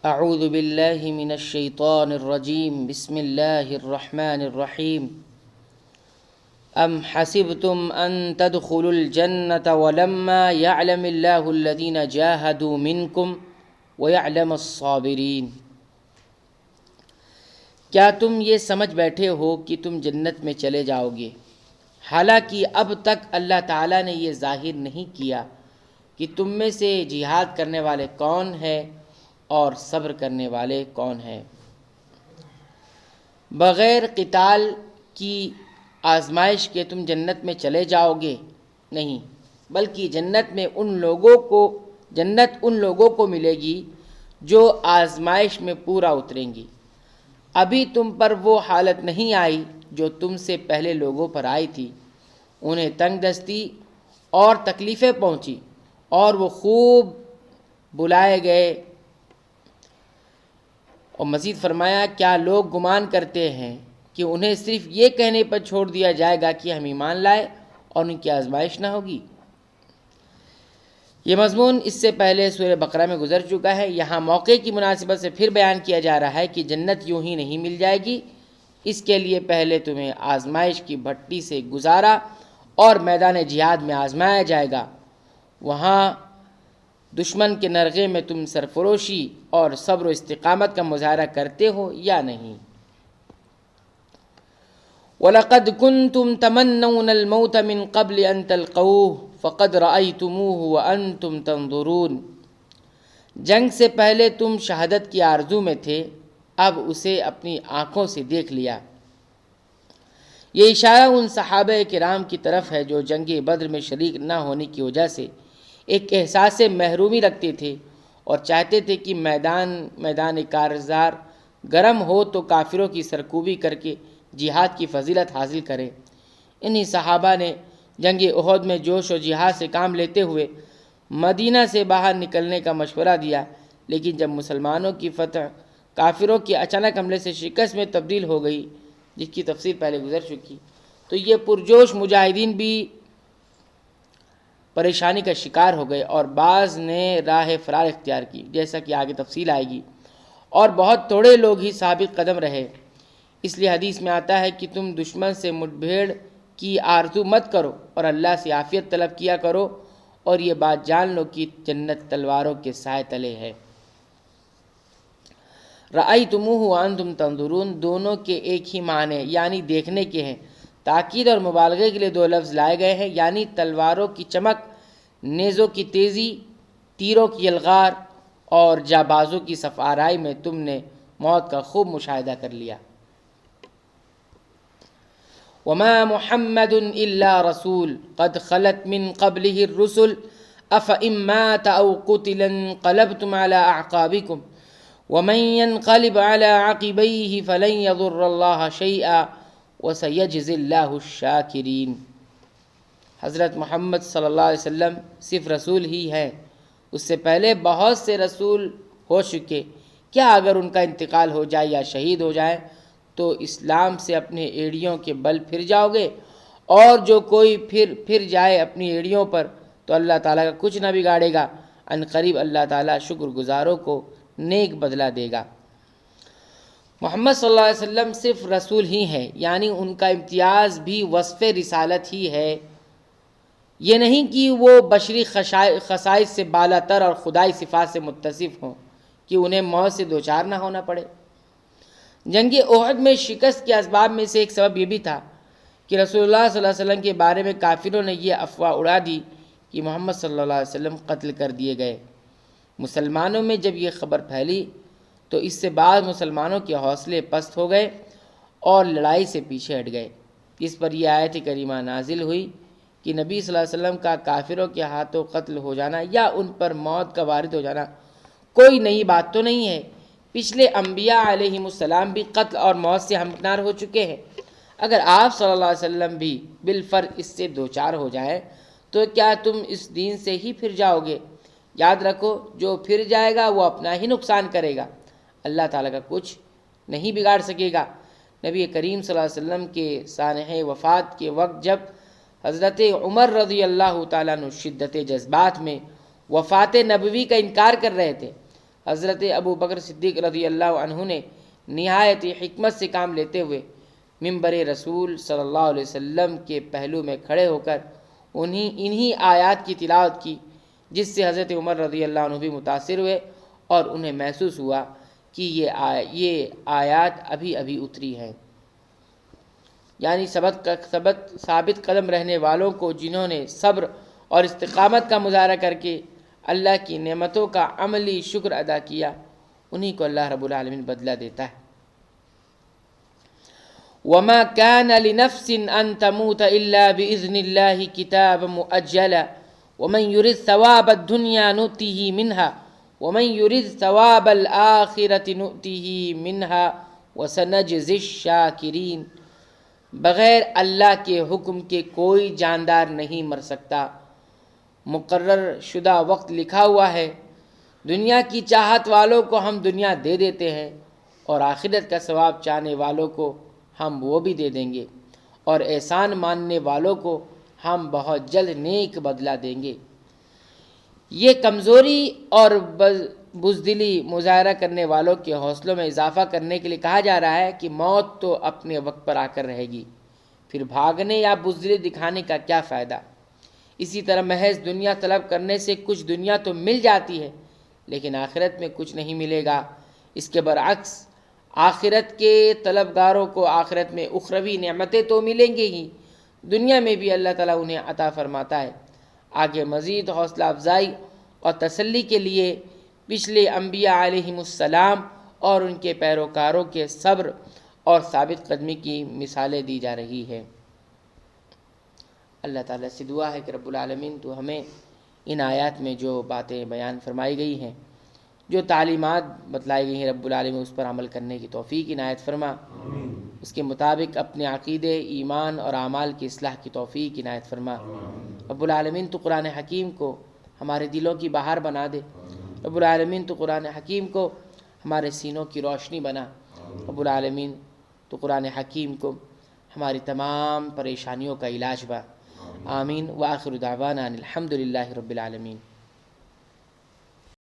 اعوذ باللہ من الشیطان الرجیم بسم اللہ الرحمن الرحیم ام حسبتم ان تدخلوا الجنة ولما يعلم اللہ الذین جاہدوا منکم ويعلم الصابرین۔ کیا تم یہ سمجھ بیٹھے ہو کہ تم جنت میں چلے جاؤ گے، حالانکہ اب تک اللہ تعالیٰ نے یہ ظاہر نہیں کیا کہ تم میں سے جہاد کرنے والے کون ہیں اور صبر کرنے والے کون ہیں۔ بغیر قتال کی آزمائش کے تم جنت میں چلے جاؤ گے نہیں، بلکہ جنت ان لوگوں کو ملے گی جو آزمائش میں پورا اتریں گی۔ ابھی تم پر وہ حالت نہیں آئی جو تم سے پہلے لوگوں پر آئی تھی، انہیں تنگ دستی اور تکلیفیں پہنچی اور وہ خوب بلائے گئے۔ اور مزید فرمایا، کیا لوگ گمان کرتے ہیں کہ انہیں صرف یہ کہنے پر چھوڑ دیا جائے گا کہ ہم ایمان لائے اور ان کی آزمائش نہ ہوگی۔ یہ مضمون اس سے پہلے سورہ بقرہ میں گزر چکا ہے۔ یہاں موقع کی مناسبت سے پھر بیان کیا جا رہا ہے کہ جنت یوں ہی نہیں مل جائے گی، اس کے لیے پہلے تمہیں آزمائش کی بھٹی سے گزارا اور میدان جہاد میں آزمایا جائے گا۔ وہاں دشمن کے نرغے میں تم سرفروشی اور صبر و استقامت کا مظاہرہ کرتے ہو یا نہیں۔ وَلَقَدْ كُنْتُمْ تَمَنَّوْنَ الْمَوْتَ مِنْ قَبْلِ أَنْ تَلْقَوْهُ فَقَدْ رَأَيْتُمُوهُ وَأَنْتُمْ تَنْظُرُونَ۔ جنگ سے پہلے تم شہادت کی آرزو میں تھے، اب اسے اپنی آنکھوں سے دیکھ لیا۔ یہ اشارہ ان صحابہ کرام کی طرف ہے جو جنگ بدر میں شریک نہ ہونے کی وجہ سے ایک احساس محرومی رکھتے تھے اور چاہتے تھے کہ میدان کارزار گرم ہو تو کافروں کی سرکوبی کر کے جہاد کی فضیلت حاصل کریں۔ انہی صحابہ نے جنگ احد میں جوش و جہاد سے کام لیتے ہوئے مدینہ سے باہر نکلنے کا مشورہ دیا، لیکن جب مسلمانوں کی فتح کافروں کے اچانک حملے سے شکست میں تبدیل ہو گئی، جس کی تفصیل پہلے گزر چکی، تو یہ پرجوش مجاہدین بھی پریشانی کا شکار ہو گئے اور بعض نے راہ فرار اختیار کی، جیسا کہ آگے تفصیل آئے گی، اور بہت تھوڑے لوگ ہی ثابت قدم رہے۔ اس لیے حدیث میں آتا ہے کہ تم دشمن سے مٹ بھیڑ کی آرزو مت کرو اور اللہ سے عافیت طلب کیا کرو، اور یہ بات جان لو کہ جنت تلواروں کے سائے تلے ہے۔ رأیتموہ وانتم تنظرون دونوں کے ایک ہی معنی یعنی دیکھنے کے ہیں۔ تاکید اور مبالغے کے لیے دو لفظ لائے گئے ہیں، یعنی تلواروں کی چمک، نیزوں کی تیزی، تیروں کی یلغار اور جانبازوں کی صف آرائی میں تم نے موت کا خوب مشاہدہ کر لیا۔ وما محمد الا رسول قد خلت من قبله الرسل افإن مات او قتل انقلبتم على اعقابكم ومن ينقلب على عقبيه فلن يضر الله شيئا وسيجزي الله الشاكرين۔ حضرت محمد صلی اللہ علیہ وسلم صرف رسول ہی ہیں، اس سے پہلے بہت سے رسول ہو چکے، کیا اگر ان کا انتقال ہو جائے یا شہید ہو جائے تو اسلام سے اپنے ایڑیوں کے بل پھر جاؤ گے، اور جو کوئی پھر جائے اپنی ایڑیوں پر تو اللہ تعالیٰ کا کچھ نہ بگاڑے گا، ان قریب اللہ تعالیٰ شکر گزاروں کو نیک بدلہ دے گا۔ محمد صلی اللہ علیہ وسلم صرف رسول ہی ہیں، یعنی ان کا امتیاز بھی وصف رسالت ہی ہے، یہ نہیں کہ وہ بشری خصائص سے بالا تر اور خدائی صفات سے متصف ہوں کہ انہیں موت سے دوچار نہ ہونا پڑے۔ جنگ احد میں شکست کے اسباب میں سے ایک سبب یہ بھی تھا کہ رسول اللہ صلی اللہ علیہ وسلم کے بارے میں کافروں نے یہ افواہ اڑا دی کہ محمد صلی اللہ علیہ وسلم قتل کر دیے گئے۔ مسلمانوں میں جب یہ خبر پھیلی تو اس سے بعد مسلمانوں کے حوصلے پست ہو گئے اور لڑائی سے پیچھے ہٹ گئے۔ اس پر یہ آیت کریمہ نازل ہوئی کہ نبی صلی اللہ علیہ وسلم کا کافروں کے ہاتھوں قتل ہو جانا یا ان پر موت کا وارد ہو جانا کوئی نئی بات تو نہیں ہے، پچھلے انبیاء علیہم السلام بھی قتل اور موت سے ہمکنار ہو چکے ہیں۔ اگر آپ صلی اللہ علیہ وسلم بھی بالفرض اس سے دوچار ہو جائیں تو کیا تم اس دین سے ہی پھر جاؤ گے؟ یاد رکھو، جو پھر جائے گا وہ اپنا ہی نقصان کرے گا، اللہ تعالیٰ کا کچھ نہیں بگاڑ سکے گا۔ نبی کریم صلی اللہ علیہ وسلم کے سانحہ وفات کے وقت جب حضرت عمر رضی اللہ تعالیٰ عنہ شدت جذبات میں وفات نبوی کا انکار کر رہے تھے، حضرت ابو بکر صدیق رضی اللہ عنہ نے نہایت حکمت سے کام لیتے ہوئے منبر رسول صلی اللہ علیہ وسلم کے پہلو میں کھڑے ہو کر انہی آیات کی تلاوت کی، جس سے حضرت عمر رضی اللہ عنہ بھی متاثر ہوئے اور انہیں محسوس ہوا کہ یہ آیات ابھی ابھی اتری ہیں۔ یعنی ثابت قدم رہنے والوں کو، جنہوں نے صبر اور استقامت کا مظاہرہ کر کے اللہ کی نعمتوں کا عملی شکر ادا کیا، انہی کو اللہ رب العالمین بدلہ دیتا ہے۔ وَمَا كَانَ لِنَفْسٍ أَن تَمُوتَ إِلَّا بِإِذْنِ اللَّهِ كِتَابًا مُؤَجَّلًا وَمَن يُرِدْ ثَوَابَ الدُّنْيَا نُؤْتِهِ مِنْهَا وَمَن يُرِدْ ثَوَابَ الْآخِرَةِ نُؤْتِهِ مِنْهَا وَسَنَجْزِي الشَّاكِرِينَ۔ بغیر اللہ کے حکم کے کوئی جاندار نہیں مر سکتا، مقرر شدہ وقت لکھا ہوا ہے۔ دنیا کی چاہت والوں کو ہم دنیا دے دیتے ہیں اور آخرت کا ثواب چاہنے والوں کو ہم وہ بھی دے دیں گے، اور احسان ماننے والوں کو ہم بہت جلد نیک بدلہ دیں گے۔ یہ کمزوری اور بزدلی مظاہرہ کرنے والوں کے حوصلوں میں اضافہ کرنے کے لیے کہا جا رہا ہے کہ موت تو اپنے وقت پر آ کر رہے گی، پھر بھاگنے یا بزدلی دکھانے کا کیا فائدہ۔ اسی طرح محض دنیا طلب کرنے سے کچھ دنیا تو مل جاتی ہے، لیکن آخرت میں کچھ نہیں ملے گا۔ اس کے برعکس آخرت کے طلبگاروں کو آخرت میں اخروی نعمتیں تو ملیں گی ہی، دنیا میں بھی اللہ تعالیٰ انہیں عطا فرماتا ہے۔ آگے مزید حوصلہ افزائی اور تسلی کے لیے پچھلے انبیاء علیہم السلام اور ان کے پیروکاروں کے صبر اور ثابت قدمی کی مثالیں دی جا رہی ہے۔ اللہ تعالیٰ سے دعا ہے کہ رب العالمین تو ہمیں ان آیات میں جو باتیں بیان فرمائی گئی ہیں، جو تعلیمات بتلائی گئی ہیں، رب العالمین اس پر عمل کرنے کی توفیق عنایت فرما، اس کے مطابق اپنے عقیدے، ایمان اور اعمال کی اصلاح کی توفیق عنایت فرما۔ رب العالمین تو قرآن حکیم کو ہمارے دلوں کی بہار بنا دے، رب العالمین تو قرآن حکیم کو ہمارے سینوں کی روشنی بنا، رب العالمین تو قرآن حکیم کو ہماری تمام پریشانیوں کا علاج بنا۔ آمین۔ وآخر دعوانا ان الحمد للہ رب العالمین۔